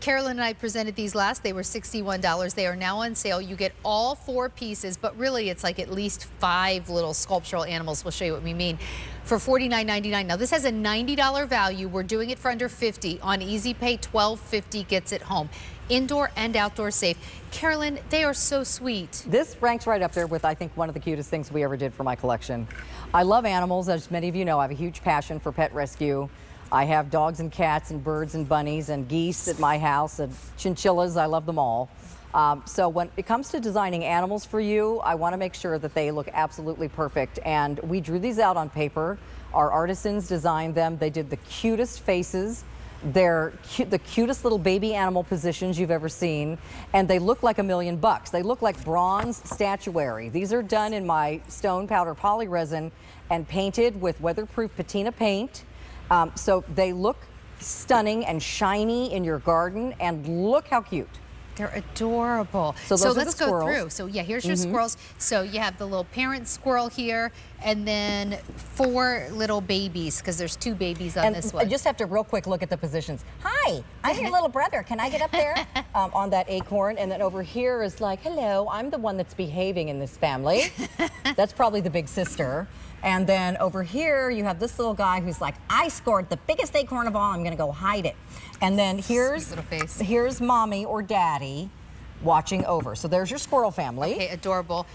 Carolyn and I presented these last. They were $61. They are now on sale. You get all 4 pieces, but really it's like at least 5 little sculptural animals. We'll show you what we mean. For $49.99. Now this has a $90 value. We're doing it for under $50. On Easy Pay, $12.50 gets it home. Indoor and outdoor safe. Carolyn, they are so sweet. This ranks right up there with, I think, one of the cutest things we ever did for my collection. I love animals. As many of you know, I have a huge passion for pet rescue. I have dogs and cats and birds and bunnies and geese at my house and chinchillas. I love them all. So when it comes to designing animals for you, I want to make sure that they look absolutely perfect. And we drew these out on paper. Our artisans designed them. They did the cutest faces. They're the cutest little baby animal positions you've ever seen, and they look like $1 million. They look like bronze statuary. These are done in my stone powder poly resin and painted with weatherproof patina paint. So they look stunning and shiny in your garden, and look how cute. They're adorable. So let's go through. So yeah, here's your squirrels. So you have the little parent squirrel here, and then 4 little babies, because there's 2 babies on this one. I just have to real quick look at the positions. Hi, I'm your little brother. Can I get up there? On that acorn. And then over here is like, hello, I'm the one that's behaving in this family. That's probably the big sister. And then over here, you have this little guy who's like, I scored the biggest acorn of all. I'm going to go hide it. And then here's mommy or daddy watching over. So there's your squirrel family. Okay, adorable.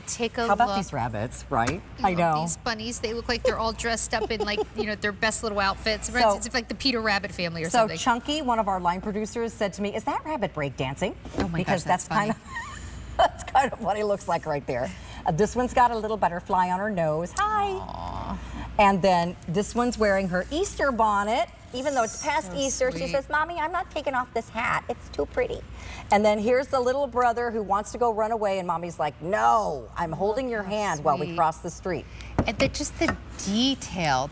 Take a look. How about these rabbits, right? I know. These bunnies, they look like they're all dressed up in, like, you know, their best little outfits. It's like the Peter Rabbit family or something. So Chunky, one of our line producers, said to me, is that rabbit break dancing? Oh my gosh, that's kind of that's kind of what he looks like right there. This one's got a little butterfly on her nose. Hi. Aww. And then this one's wearing her Easter bonnet. Even though it's past Easter, sweet. She says, Mommy, I'm not taking off this hat. It's too pretty. And then here's the little brother who wants to go run away, and Mommy's like, no, I'm holding your hand while we cross the street. And just the detail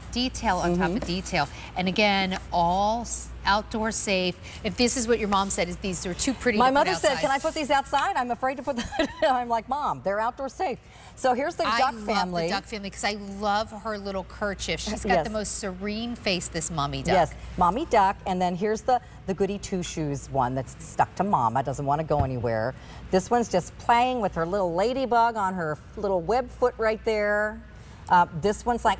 on top of detail. And again, all outdoor safe. If this is what your mom said, is these are too pretty My to mother put said, outside. can I put these outside? I'm afraid to put them. I'm like, Mom, they're outdoor safe. So here's the duck family. I love the duck family because I love her little kerchief. She's got the most serene face, this mommy duck. Yes, mommy duck. And then here's the goody two-shoes one that's stuck to Mama, doesn't want to go anywhere. This one's just playing with her little ladybug on her little web foot right there. This one's like,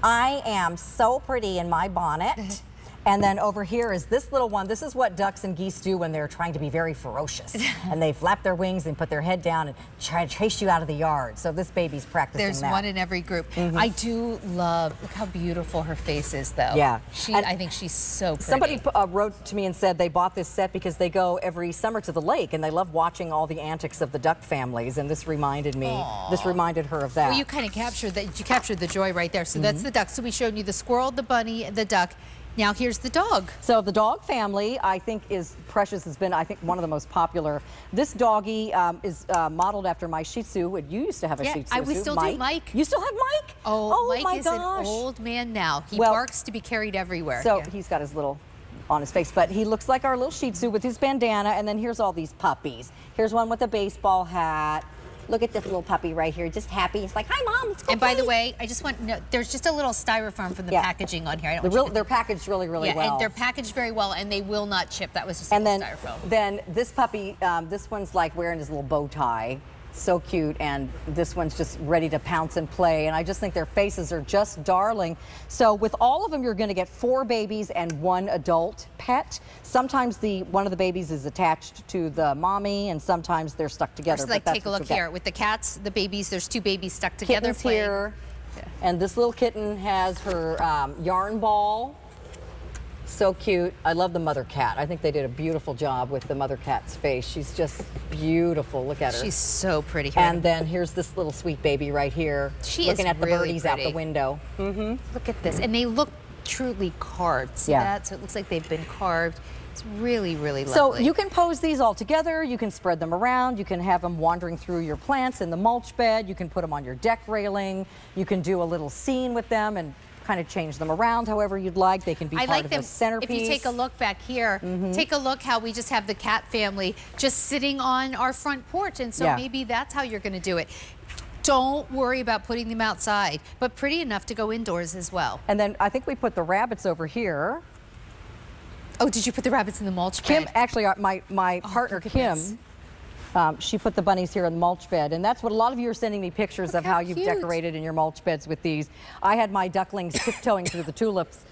I am so pretty in my bonnet. And then over here is this little one. This is what ducks and geese do when they're trying to be very ferocious. And they flap their wings and put their head down and try to chase you out of the yard. So this baby's practicing There's that. one in every group. I do love, look how beautiful her face is, though. Yeah. I think she's so pretty. Somebody wrote to me and said they bought this set because they go every summer to the lake and they love watching all the antics of the duck families. And this reminded me, this reminded her of that. Well, you kind of captured that. You captured the joy right there. So that's the duck. So we showed you the squirrel, the bunny, the duck. Now here's the dog. So the dog family, I think, is Precious has been, I think, one of the most popular. This doggy is modeled after my Shih Tzu. You used to have a Shih Tzu. We still do, Mike. You still have Mike? Oh my Mike is gosh. an old man now. He barks to be carried everywhere. So he's got his little on his face, but he looks like our little Shih Tzu with his bandana. And then here's all these puppies. Here's one with a baseball hat. Look at this little puppy right here, just happy. It's like, hi, Mom, let's go And by the way, I just want to know, there's just a little styrofoam from the packaging on here. I don't they're packaged really, really well. And they're packaged very well, and they will not chip. That was just a little styrofoam. Then this puppy, this one's like wearing his little bow tie. So cute, and this one's just ready to pounce and play, and I just think their faces are just darling. So with all of them, you're going to get 4 babies and 1 adult pet. Sometimes one of the babies is attached to the mommy, and sometimes they're stuck together. Like, take a look here with the cats, the babies. There's 2 babies stuck together playing. Here, and this little kitten has her yarn ball. So cute. I love the mother cat. I think they did a beautiful job with the mother cat's face. She's just beautiful. Look at her. She's so pretty. And then here's this little sweet baby right here. Looking at the birdies out the window. Look at this. And they look truly carved. See that? So it looks like they've been carved. It's really, really lovely. So you can pose these all together. You can spread them around. You can have them wandering through your plants in the mulch bed. You can put them on your deck railing. You can do a little scene with them and kind of change them around however you'd like. They can be part of the centerpiece. If you take a look back here, take a look how we just have the cat family just sitting on our front porch. And so maybe that's how you're going to do it. Don't worry about putting them outside, but pretty enough to go indoors as well. And then I think we put the rabbits over here. Oh, did you put the rabbits in the mulch Kim, bed? actually, my partner look at Kim, this. she put the bunnies here in the mulch bed, and that's what a lot of you are sending me pictures Look of how how you've cute. decorated in your mulch beds with these. I had my ducklings tiptoeing through the tulips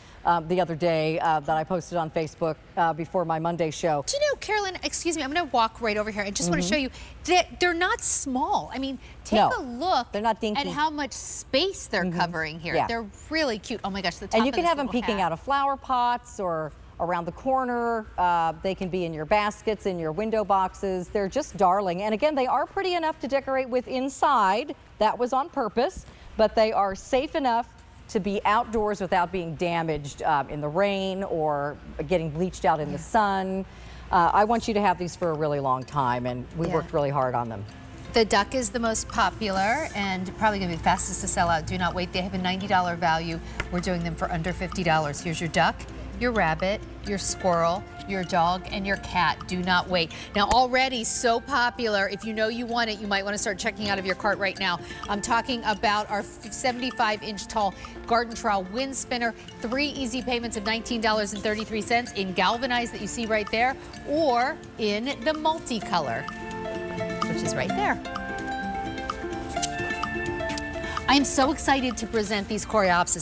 the other day that I posted on Facebook before my Monday show. Do you know, Carolyn, excuse me, I'm going to walk right over here. I just want to show you that they're not small. I mean, take No, a look they're not dinky. at how much space they're covering here. Yeah. They're really cute. Oh my gosh, the top And you of can this have them little peeking hat. out of flower pots or around the corner. They can be in your baskets, in your window boxes. They're just darling. And again, they are pretty enough to decorate with inside. That was on purpose, but they are safe enough to be outdoors without being damaged in the rain or getting bleached out in the sun. I want you to have these for a really long time, and we worked really hard on them. The duck is the most popular and probably going to be the fastest to sell out. Do not wait. They have a $90 value. We're doing them for under $50. Here's your duck, your rabbit, your squirrel, your dog, and your cat. Do not wait. Now, already so popular. If you know you want it, you might want to start checking out of your cart right now. I'm talking about our 75-inch tall garden trowel wind spinner. 3 easy payments of $19.33 in galvanized that you see right there, or in the multicolor, which is right there. I am so excited to present these coreopsis.